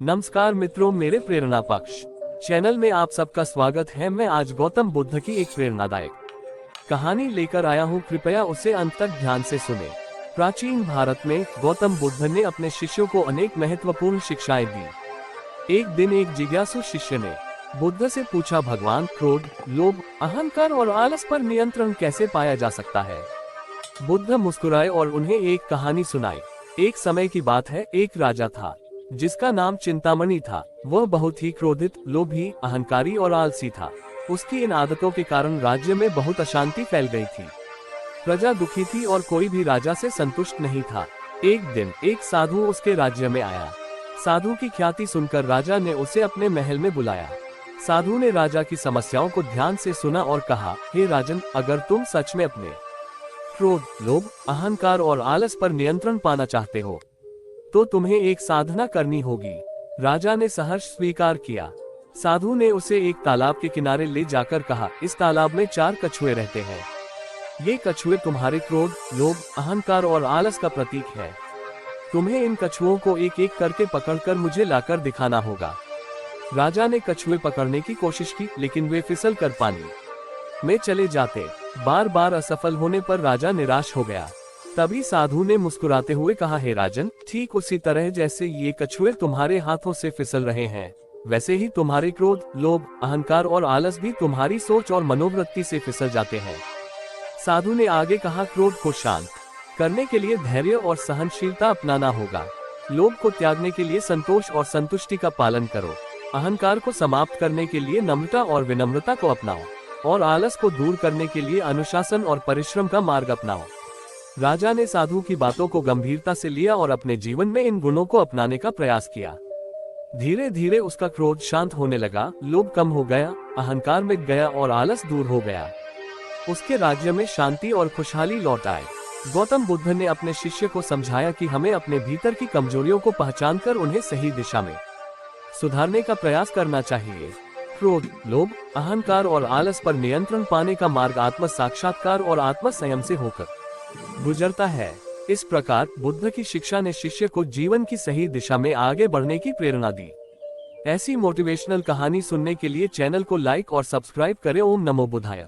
नमस्कार मित्रों, मेरे प्रेरणा पक्ष चैनल में आप सबका स्वागत है। मैं आज गौतम बुद्ध की एक प्रेरणादायक कहानी लेकर आया हूँ। कृपया उसे अंत तक ध्यान से सुने। प्राचीन भारत में गौतम बुद्ध ने अपने शिष्यों को अनेक महत्वपूर्ण शिक्षाएं दी। एक दिन एक जिज्ञासु शिष्य ने बुद्ध से पूछा, भगवान, क्रोध, लोभ, अहंकार और आलस पर नियंत्रण कैसे पाया जा सकता है? बुद्ध मुस्कुराए और उन्हें एक कहानी सुनाई। एक समय की बात है, एक राजा था जिसका नाम चिंतामणि था। वह बहुत ही क्रोधित, लोभी, अहंकारी और आलसी था। उसकी इन आदतों के कारण राज्य में बहुत अशांति फैल गई थी। प्रजा दुखी थी और कोई भी राजा से संतुष्ट नहीं था। एक दिन एक साधु उसके राज्य में आया। साधु की ख्याति सुनकर राजा ने उसे अपने महल में बुलाया। साधु ने राजा की समस्याओं को ध्यान से सुना और कहा, हे राजन, अगर तुम सच में अपने क्रोध, लोभ, अहंकार और आलस पर नियंत्रण पाना चाहते हो तो तुम्हें एक साधना करनी होगी। राजा ने सहर्ष स्वीकार किया। साधु ने उसे एक तालाब के किनारे ले जाकर कहा, इस तालाब में 4 कछुए रहते हैं। ये कछुए तुम्हारे क्रोध, लोभ, अहंकार और आलस का प्रतीक है। तुम्हें इन कछुओं को एक एक करके पकड़कर मुझे लाकर दिखाना होगा। राजा ने कछुए पकड़ने की कोशिश की, लेकिन वे फिसल कर पानी में चले जाते। बार बार असफल होने पर राजा निराश हो गया। तभी साधु ने मुस्कुराते हुए कहा, हे राजन, ठीक उसी तरह जैसे ये कछुए तुम्हारे हाथों से फिसल रहे हैं, वैसे ही तुम्हारे क्रोध, लोभ, अहंकार और आलस भी तुम्हारी सोच और मनोवृत्ति से फिसल जाते हैं। साधु ने आगे कहा, क्रोध को शांत करने के लिए धैर्य और सहनशीलता अपनाना होगा। लोभ को त्यागने के लिए संतोष और संतुष्टि का पालन करो। अहंकार को समाप्त करने के लिए नम्रता और विनम्रता को अपनाओ और आलस को दूर करने के लिए अनुशासन और परिश्रम का मार्ग अपनाओ। राजा ने साधु की बातों को गंभीरता से लिया और अपने जीवन में इन गुणों को अपनाने का प्रयास किया। धीरे धीरे उसका क्रोध शांत होने लगा, लोभ कम हो गया, अहंकार मिट गया और आलस दूर हो गया। उसके राज्य में शांति और खुशहाली लौट आए। गौतम बुद्ध ने अपने शिष्य को समझाया कि हमें अपने भीतर की कमजोरियों को पहचानकर उन्हें सही दिशा में सुधारने का प्रयास करना चाहिए। क्रोध, लोभ, अहंकार और आलस पर नियंत्रण पाने का मार्ग आत्म साक्षात्कार और आत्म संयम से होकर गुजरता है। इस प्रकार बुद्ध की शिक्षा ने शिष्य को जीवन की सही दिशा में आगे बढ़ने की प्रेरणा दी। ऐसी मोटिवेशनल कहानी सुनने के लिए चैनल को लाइक और सब्सक्राइब करें। ओम नमो बुद्धाय।